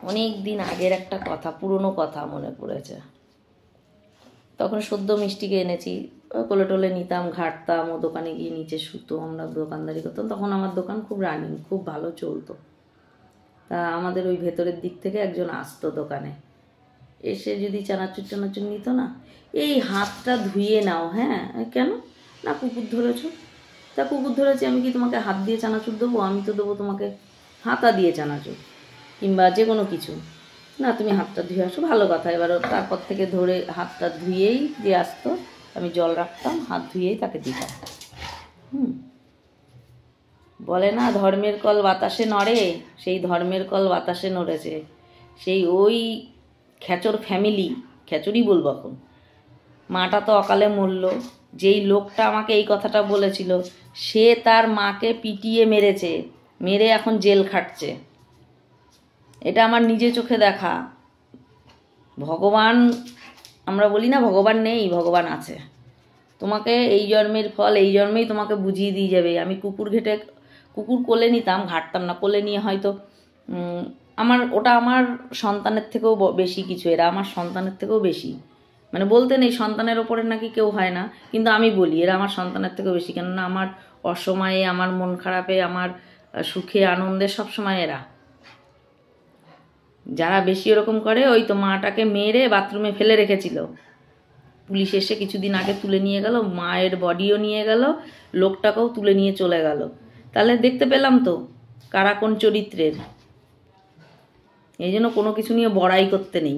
অনেক দিন আগের একটা কথা, পুরনো কথা মনে পড়েছে। তখন সদ্য মিষ্টিকে এনেছি, কোলে টোলে নিতাম, ঘাটতাম, ও দোকানে গিয়ে নিচে শুতো, আমরা দোকানদারি করতাম। তখন আমার দোকান খুব রানিং, খুব ভালো চলতো। তা আমাদের ওই ভেতরের দিক থেকে একজন আসতো দোকানে, এসে যদি চানাচুর টানাচুর নিত না, এই হাতটা ধুয়ে নাও। হ্যাঁ, কেন? না কুকুর ধরেছো। তা কুকুর ধরেছি, আমি কি তোমাকে হাত দিয়ে চানাচুর দেবো? আমি তো দেবো তোমাকে হাতা দিয়ে চানাচুর, কিংবা যে কোনো কিছু। না, তুমি হাতটা ধুয়ে আসো। ভালো কথা। এবার তারপর থেকে ধরে হাতটা ধুয়েই যে আসতো, আমি জল রাখতাম, হাত ধুয়েই তাকে দিতাম। বলে না, ধর্মের কল বাতাসে নড়ে, সেই ধর্মের কল বাতাসে নড়েছে। সেই ওই খেচর ফ্যামিলি, খেচরই বলবো এখন, মাটা তো অকালে মরল। যেই লোকটা আমাকে এই কথাটা বলেছিল, সে তার মাকে পিটিয়ে মেরেছে, মেরে এখন জেল খাটছে। এটা আমার নিজে চোখে দেখা। ভগবান, আমরা বলি না ভগবান নেই, ভগবান আছে। তোমাকে এই জন্মের ফল এই জন্মেই তোমাকে বুঝিয়ে দিয়ে যাবে। আমি কুকুর কোলে নিতাম, ঘাটতাম না। কোলে নিয়ে হয়তো ওটা আমার সন্তানের থেকেও বেশি কিছু, এরা আমার সন্তানের থেকেও বেশি। মানে বলতে নেই সন্তানের ওপরে নাকি কেউ হয় না, কিন্তু আমি বলি এরা আমার সন্তানের থেকেও বেশি। কেননা আমার অসময়ে, আমার মন খারাপে, আমার সুখে আনন্দে সবসময় এরা। যারা বেশি এরকম করে, ওই তো মাটাকে মেরে বাথরুমে ফেলে রেখেছিল, পুলিশ এসে কিছুদিন আগে তুলে নিয়ে গেল, মায়ের বডিও নিয়ে গেল, লোকটাকেও তুলে নিয়ে চলে গেল। তাহলে দেখতে পেলাম তো কারা কোন চরিত্রের। এই জন্য কোনো কিছু নিয়ে বড়াই করতে নেই।